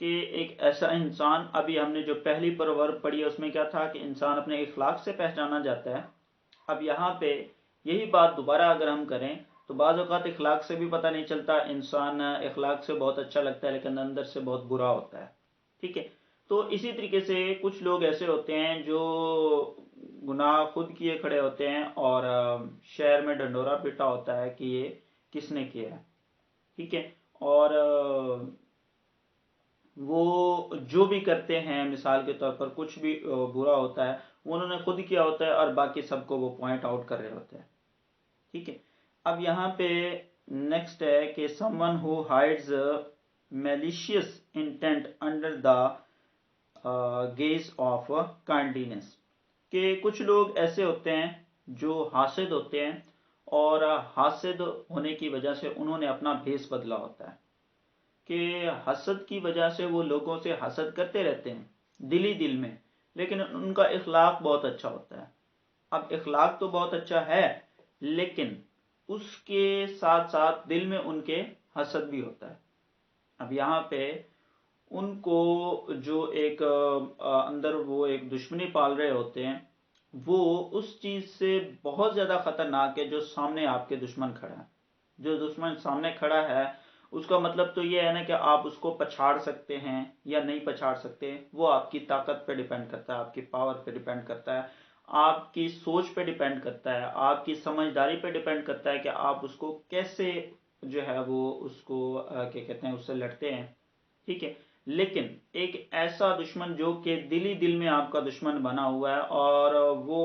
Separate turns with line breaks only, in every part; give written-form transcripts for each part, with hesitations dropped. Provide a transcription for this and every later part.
کہ ایک ایسا انسان، ابھی ہم نے جو پہلی پرورب پڑھی ہے اس میں کیا تھا کہ انسان اپنے اخلاق سے پہچانا جاتا ہے. اب یہاں پہ یہی بات دوبارہ اگر ہم کریں تو بعض اوقات اخلاق سے بھی پتہ نہیں چلتا، انسان اخلاق سے بہت اچھا لگتا ہے لیکن اندر سے بہت برا ہوتا ہے. ٹھیک ہے، تو اسی طریقے سے کچھ لوگ ایسے ہوتے ہیں جو گناہ خود کیے کھڑے ہوتے ہیں اور شہر میں ڈھنڈورا پیٹا ہوتا ہے کہ یہ کس نے کیا ہے. ٹھیک ہے، اور وہ جو بھی کرتے ہیں مثال کے طور پر کچھ بھی برا ہوتا ہے وہ انہوں نے خود کیا ہوتا ہے اور باقی سب کو وہ پوائنٹ آؤٹ کر رہے ہوتے ہیں. ٹھیک ہے، اب یہاں پہ نیکسٹ ہے کہ someone who hides malicious intent under the guise of kindliness, کہ کچھ لوگ ایسے ہوتے ہیں جو حاسد ہوتے ہیں اور حاسد ہونے کی وجہ سے انہوں نے اپنا بھیس بدلا ہوتا ہے، کہ حسد کی وجہ سے وہ لوگوں سے حسد کرتے رہتے ہیں دلی دل میں، لیکن ان کا اخلاق بہت اچھا ہوتا ہے. اب اخلاق تو بہت اچھا ہے لیکن اس کے ساتھ ساتھ دل میں ان کے حسد بھی ہوتا ہے. اب یہاں پہ ان کو جو ایک اندر وہ ایک دشمنی پال رہے ہوتے ہیں، وہ اس چیز سے بہت زیادہ خطرناک ہے جو سامنے آپ کے دشمن کھڑا ہے. جو دشمن سامنے کھڑا ہے اس کا مطلب تو یہ ہے نا کہ آپ اس کو پچھاڑ سکتے ہیں یا نہیں پچھاڑ سکتے، وہ آپ کی طاقت پہ ڈیپینڈ کرتا ہے، آپ کی پاور پہ ڈیپینڈ کرتا ہے، آپ کی سوچ پہ ڈیپینڈ کرتا ہے، آپ کی سمجھداری پہ ڈیپینڈ کرتا ہے کہ آپ اس کو کیسے جو ہے وہ اس کو کیا کہتے ہیں اس سے لڑتے ہیں. ٹھیک ہے، لیکن ایک ایسا دشمن جو کہ دلی دل میں آپ کا دشمن بنا ہوا ہے اور وہ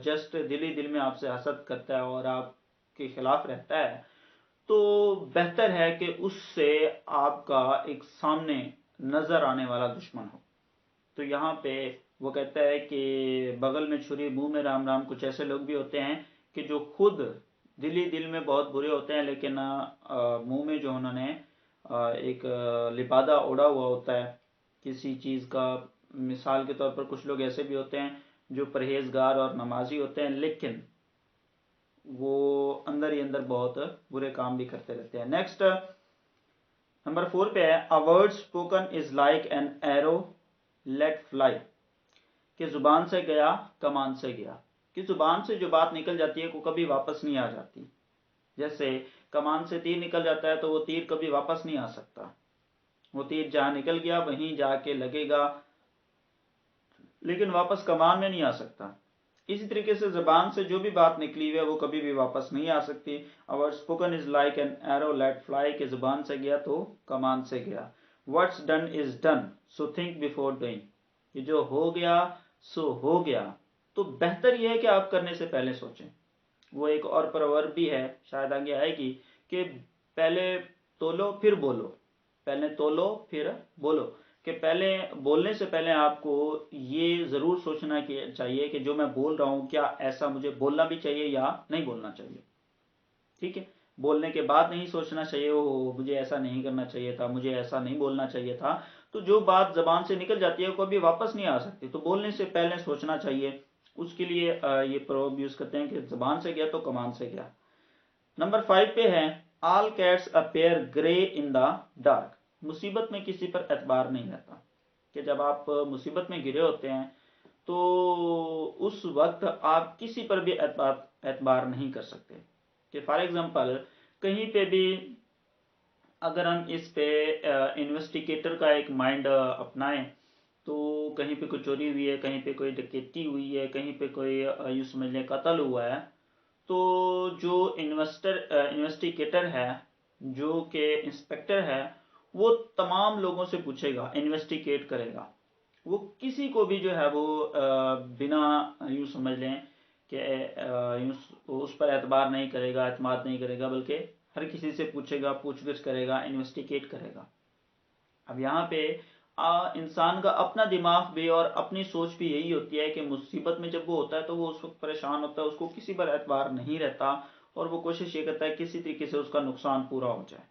جسٹ دلی دل میں آپ سے حسد کرتا ہے اور آپ کے خلاف رہتا ہے، تو بہتر ہے کہ اس سے آپ کا ایک سامنے نظر آنے والا دشمن ہو. تو یہاں پہ وہ کہتا ہے کہ بغل میں چھری منہ میں رام رام. کچھ ایسے لوگ بھی ہوتے ہیں کہ جو خود دلی دل میں بہت برے ہوتے ہیں لیکن منہ میں جو انہوں نے ایک لبادہ اوڑا ہوا ہوتا ہے کسی چیز کا. مثال کے طور پر کچھ لوگ ایسے بھی ہوتے ہیں جو پرہیزگار اور نمازی ہوتے ہیں لیکن وہ اندر ہی اندر بہت برے کام بھی کرتے رہتے ہیں. نیکسٹ نمبر 4 پہ ہے a word spoken is like an arrow let fly، کہ زبان سے گیا کمان سے گیا، کہ زبان سے جو بات نکل جاتی ہے وہ کبھی واپس نہیں آ جاتی. جیسے کمان سے تیر نکل جاتا ہے تو وہ تیر کبھی واپس نہیں آ سکتا، وہ تیر جہاں نکل گیا وہیں جا کے لگے گا لیکن واپس کمان میں نہیں آ سکتا. اسی طریقے سے زبان سے جو بھی بات نکلی ہوئی ہے وہ کبھی بھی واپس نہیں آ سکتی. our spoken is like an arrow let fly، کہ زبان سے گیا تو کمان سے گیا. what's done is done so think before doing، کہ جو ہو گیا سو ہو گیا تو بہتر یہ ہے کہ آپ کرنے سے پہلے سوچیں. وہ ایک اور پرورب بھی ہے شاید آگے آئے گی کہ پہلے تولو پھر بولو، پہلے تولو پھر بولو، کہ پہلے بولنے سے پہلے آپ کو یہ ضرور سوچنا چاہیے کہ جو میں بول رہا ہوں کیا ایسا مجھے بولنا بھی چاہیے یا نہیں بولنا چاہیے. ٹھیک ہے، بولنے کے بعد نہیں سوچنا چاہیے مجھے ایسا نہیں کرنا چاہیے تھا، مجھے ایسا نہیں بولنا چاہیے تھا. تو جو بات زبان سے نکل جاتی ہے وہ کبھی واپس نہیں آ سکتی، تو بولنے سے پہلے سوچنا چاہیے. اس کے لیے یہ پروورب یوز کرتے ہیں کہ زبان سے گیا تو کمان سے گیا. نمبر 5 پہ ہے all cats appear grey in the dark، مصیبت میں کسی پر اعتبار نہیں رہتا، کہ جب آپ مصیبت میں گرے ہوتے ہیں تو اس وقت آپ کسی پر بھی اعتبار نہیں کر سکتے. کہ فار ایگزامپل کہیں پہ بھی اگر ہم اس پہ انویسٹیگیٹر کا ایک مائنڈ اپنائیں تو کہیں پہ کوئی چوری ہوئی ہے، کہیں پہ کوئی ڈکیتی ہوئی ہے، کہیں پہ کوئی یوں سمجھ لیں قتل ہوا ہے، تو جو انویسٹیگیٹر ہے، جو کہ انسپیکٹر ہے، وہ تمام لوگوں سے پوچھے گا، انویسٹیگیٹ کرے گا. وہ کسی کو بھی جو ہے وہ بنا یوں سمجھ لیں کہ اس پر اعتبار نہیں کرے گا، اعتماد نہیں کرے گا، بلکہ ہر کسی سے پوچھے گا، پوچھ گچھ کرے گا، انویسٹیگیٹ کرے گا. اب یہاں پہ انسان کا اپنا دماغ بھی اور اپنی سوچ بھی یہی ہوتی ہے کہ مصیبت میں جب وہ ہوتا ہے تو وہ اس وقت پریشان ہوتا ہے، اس کو کسی پر اعتبار نہیں رہتا اور وہ کوشش یہ کرتا ہے کسی طریقے سے اس کا نقصان پورا ہو جائے.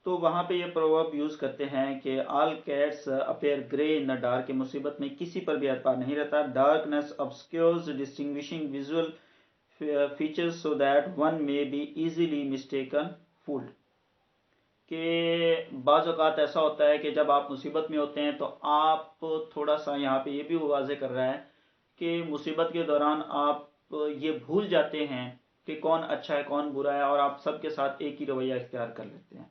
تو وہاں پہ یہ پروورب یوز کرتے ہیں کہ all cats appear grey in the dark، کہ مصیبت میں کسی پر بھی اعتبار نہیں رہتا. darkness obscures distinguishing visual features so that one may be easily mistaken fooled، کہ بعض اوقات ایسا ہوتا ہے کہ جب آپ مصیبت میں ہوتے ہیں تو آپ تھوڑا سا یہاں پہ یہ بھی واضح کر رہا ہے کہ مصیبت کے دوران آپ یہ بھول جاتے ہیں کہ کون اچھا ہے کون برا ہے، اور آپ سب کے ساتھ ایک ہی رویہ اختیار کر لیتے ہیں.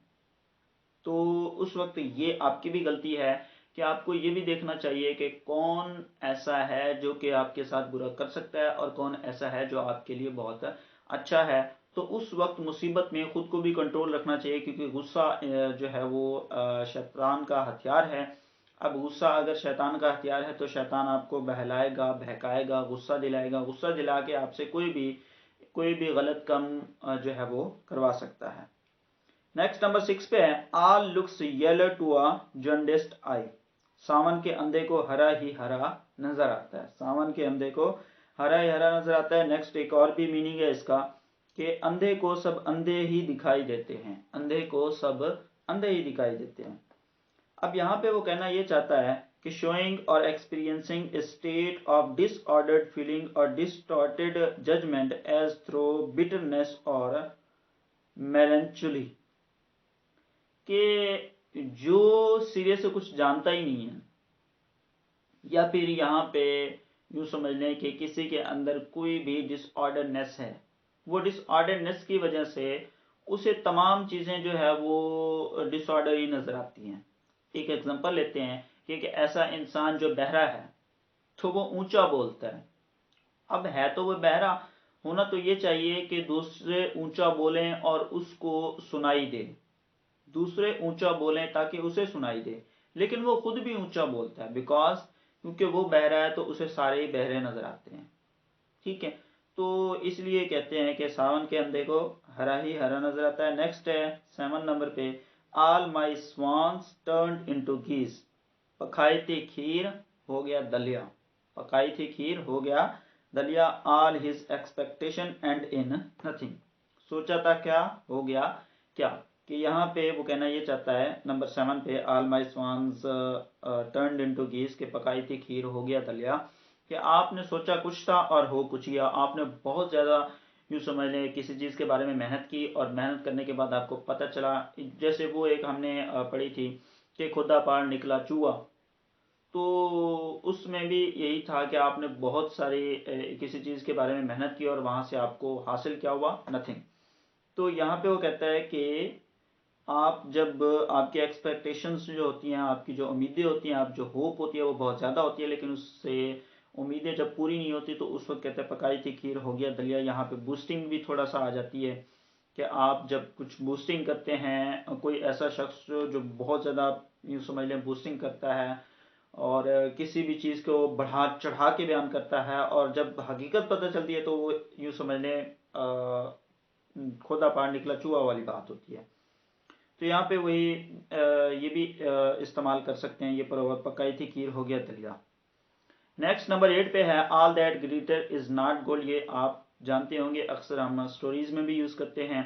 تو اس وقت یہ آپ کی بھی غلطی ہے کہ آپ کو یہ بھی دیکھنا چاہیے کہ کون ایسا ہے جو کہ آپ کے ساتھ برا کر سکتا ہے اور کون ایسا ہے جو آپ کے لیے بہت اچھا ہے. تو اس وقت مصیبت میں خود کو بھی کنٹرول رکھنا چاہیے، کیونکہ غصہ جو ہے وہ شیطان کا ہتھیار ہے. اب غصہ اگر شیطان کا ہتھیار ہے تو شیطان آپ کو بہلائے گا، بہکائے گا، غصہ دلائے گا، غصہ دلا کے آپ سے کوئی بھی غلط کام جو ہے وہ کروا سکتا ہے. نیکسٹ نمبر 6 پہ ہے آل لکس یلو ٹو اے جنڈسڈ آئی. ساون کے اندھے کو ہرا ہی ہرا نظر آتا ہے. ساون کے اندھے کو ہرا ہی ہرا نظر آتا ہے. نیکسٹ ایک اور بھی میننگ ہے اس کا کہ اندھے کو سب اندھے ہی دکھائی دیتے ہیں. اندھے کو سب اندھے ہی دکھائی دیتے ہیں. اب یہاں پہ وہ کہنا یہ چاہتا ہے کہ شوئنگ اور experiencing state of disordered feeling اور distorted judgement as through bitterness اور میلنچولی، کہ جو سرے سے کچھ جانتا ہی نہیں ہے، یا پھر یہاں پہ یوں سمجھ لیں کہ کسی کے اندر کوئی بھی ڈس آرڈرنیس ہے، وہ ڈس آرڈرنیس کی وجہ سے اسے تمام چیزیں جو ہے وہ ڈس آرڈر ہی نظر آتی ہیں. ایک ایگزامپل لیتے ہیں کہ ایک ایسا انسان جو بہرا ہے تو وہ اونچا بولتا ہے. اب ہے تو وہ بہرا، ہونا تو یہ چاہیے کہ دوسرے اونچا بولیں اور اس کو سنائی دے، دوسرے اونچا بولیں تاکہ اسے سنائی دے، لیکن وہ خود بھی اونچا بولتا ہے کیونکہ وہ بہرا ہے تو اسے سارے ہی بہرے نظر آتے ہیں. ٹھیک ہے، تو اس لیے کہتے ہیں کہ ساون کے اندھے کو ہرا ہی ہرا نظر آتا ہے. نیکسٹ ہے 7 نمبر پہ آل مائی سوانس ٹرنڈ انٹو گیز. پکائی تھی کھیر ہو گیا دلیا. پکائی تھی کھیر ہو گیا دلیا. All his expectation end in nothing. سوچا تھا کیا ہو گیا کیا. کہ یہاں پہ وہ کہنا یہ چاہتا ہے نمبر 7 پہ آل مائی سوانز ٹرنڈ انٹو گیز، کہ پکائی تھی کھیر ہو گیا دلیا، کہ آپ نے سوچا کچھ تھا اور ہو کچھ گیا. آپ نے بہت زیادہ یوں سمجھ لیں کسی چیز کے بارے میں محنت کی، اور محنت کرنے کے بعد آپ کو پتہ چلا، جیسے وہ ایک ہم نے پڑھی تھی کہ خدا پار نکلا چوہا. تو اس میں بھی یہی تھا کہ آپ نے بہت ساری کسی چیز کے بارے میں محنت کی اور وہاں سے آپ کو حاصل کیا ہوا نتھنگ. تو یہاں پہ وہ کہتا ہے کہ آپ جب آپ کی ایکسپیکٹیشنز جو ہوتی ہیں، آپ کی جو امیدیں ہوتی ہیں، آپ جو ہوپ ہوتی ہے وہ بہت زیادہ ہوتی ہے، لیکن اس سے امیدیں جب پوری نہیں ہوتی تو اس وقت کہتے ہیں پکائی تھی کھیر ہو گیا دلیا. یہاں پہ بوسٹنگ بھی تھوڑا سا آ جاتی ہے کہ آپ جب کچھ بوسٹنگ کرتے ہیں، کوئی ایسا شخص جو بہت زیادہ یوں سمجھ لیں بوسٹنگ کرتا ہے اور کسی بھی چیز کو بڑھا چڑھا کے بیان کرتا ہے، اور جب حقیقت پتہ چلتی ہے تو وہ یوں سمجھ لیں خدا پار نکلا چوہا والی بات ہوتی ہے. تو یہاں پہ وہی یہ بھی استعمال کر سکتے ہیں، یہ پروورب پکائی تھی کھیر ہو گیا دلیا. نیکسٹ نمبر 8 پہ ہے آل that glitter is not gold. یہ آپ جانتے ہوں گے، اکثر ہم سٹوریز میں بھی یوز کرتے ہیں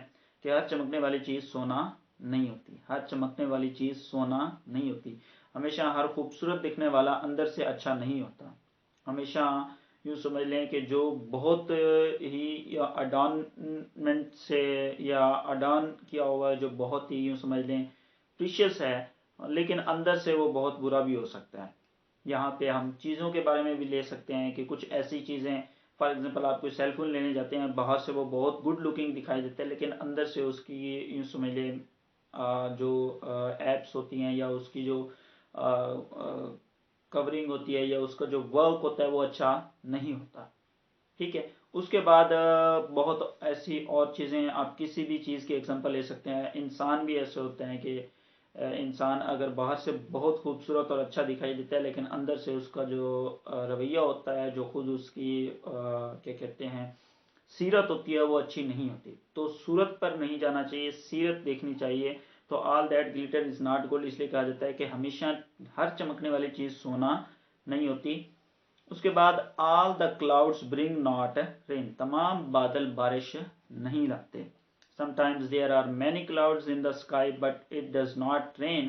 کہ ہر چمکنے والی چیز سونا نہیں ہوتی. ہر چمکنے والی چیز سونا نہیں ہوتی. ہمیشہ ہر خوبصورت دکھنے والا اندر سے اچھا نہیں ہوتا. ہمیشہ یوں سمجھ لیں کہ جو بہت ہی اڈانمنٹ سے یا اڈان کیا ہوا ہے، جو بہت ہی یوں سمجھ لیں پریشیس ہے، لیکن اندر سے وہ بہت برا بھی ہو سکتا ہے. یہاں پہ ہم چیزوں کے بارے میں بھی لے سکتے ہیں کہ کچھ ایسی چیزیں، فار ایگزامپل آپ کوئی سیل فون لینے جاتے ہیں، باہر سے وہ بہت گڈ لکنگ دکھائی دیتا ہے، لیکن اندر سے اس کی یوں سمجھ لیں جو ایپس ہوتی ہیں یا اس کی جو کورنگ ہوتی ہے یا اس کا جو ورک ہوتا ہے وہ اچھا نہیں ہوتا. ٹھیک ہے، اس کے بعد بہت ایسی اور چیزیں، آپ کسی بھی چیز کی ایگزامپل لے سکتے ہیں. انسان بھی ایسے ہوتے ہیں کہ انسان اگر باہر سے بہت خوبصورت اور اچھا دکھائی دیتا ہے، لیکن اندر سے اس کا جو رویہ ہوتا ہے، جو خود اس کی کیا کہتے ہیں سیرت ہوتی ہے، وہ اچھی نہیں ہوتی. تو صورت پر نہیں جانا چاہیے، سیرت دیکھنی چاہیے. تو all that glitter is not gold اس لیے کہا جاتا ہے کہ ہمیشہ ہر چمکنے والی چیز سونا نہیں ہوتی. اس کے بعد آل دا کلاؤڈس برنگ ناٹ رین. تمام بادل بارش نہیں لاتے. Sometimes there are many clouds in the sky but it does not rain.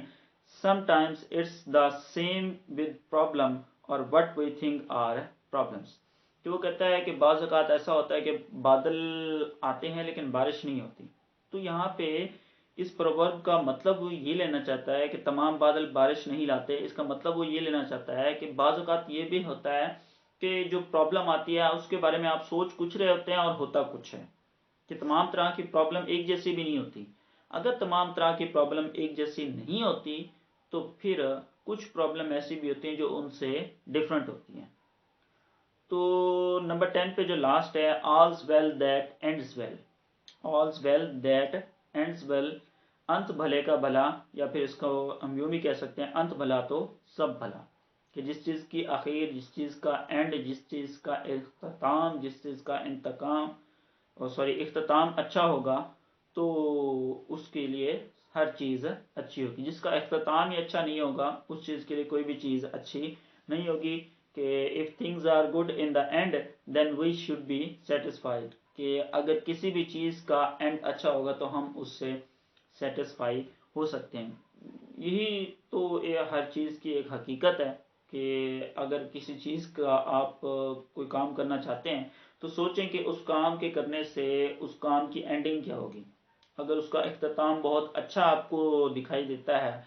Sometimes it's the same with problem or what we think are problems. تو وہ کہتا ہے کہ بعض اوقات ایسا ہوتا ہے کہ بادل آتے ہیں لیکن بارش نہیں ہوتی. تو یہاں پہ اس پروورب کا مطلب وہ یہ لینا چاہتا ہے کہ تمام بادل بارش نہیں لاتے. اس کا مطلب وہ یہ لینا چاہتا ہے کہ بعض اوقات یہ بھی ہوتا ہے کہ جو پرابلم آتی ہے اس کے بارے میں آپ سوچ کچھ رہے ہوتے ہیں اور ہوتا کچھ ہے. کہ تمام طرح کی پرابلم ایک جیسی بھی نہیں ہوتی. اگر تمام طرح کی پرابلم ایک جیسی نہیں ہوتی تو پھر کچھ پرابلم ایسی بھی ہوتی ہیں جو ان سے ڈیفرنٹ ہوتی ہیں. تو نمبر 10 پہ جو لاسٹ ہے all's well that ends well. all's well that ends well. انت بھلے کا بھلا، یا پھر اس کو ہم یوں بھی کہہ سکتے ہیں انت بھلا تو سب بھلا. کہ جس چیز کی آخر، جس چیز کا اینڈ، جس چیز کا اختتام، جس چیز کا اختتام اچھا ہوگا تو اس کے لیے ہر چیز اچھی ہوگی. جس کا اختتام ہی اچھا نہیں ہوگا اس چیز کے لیے کوئی بھی چیز اچھی نہیں ہوگی. کہ if things are good in the end then we should be satisfied. کہ اگر کسی بھی چیز کا اینڈ اچھا ہوگا تو ہم اس سے سیٹسفائی ہو سکتے ہیں. یہی تو ہر چیز کی ایک حقیقت ہے کہ اگر کسی چیز کا آپ کوئی کام کرنا چاہتے ہیں تو سوچیں کہ اس کام کے کرنے سے اس کام کی اینڈنگ کیا ہوگی. اگر اس کا اختتام بہت اچھا آپ کو دکھائی دیتا ہے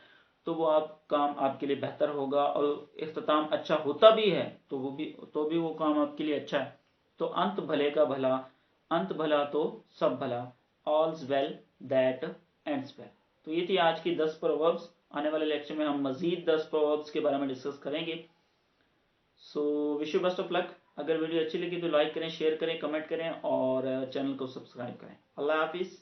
تو وہ کام آپ کے لیے بہتر ہوگا، اور اختتام اچھا ہوتا بھی ہے تو بھی وہ کام آپ کے لیے اچھا ہے. تو انت بھلے کا بھلا، انت بھلا تو سب بھلا. all's well that ends well. تو یہ تھی آج کی 10 پرووربس. آنے والے لیکچر میں ہم مزید 10 پرووربس کے بارے میں ڈسکس کریں گے. سو وش یو بیسٹ آف لک. اگر ویڈیو اچھی لگی تو لائک کریں، شیئر کریں، کمنٹ کریں اور چینل کو سبسکرائب کریں. اللہ حافظ.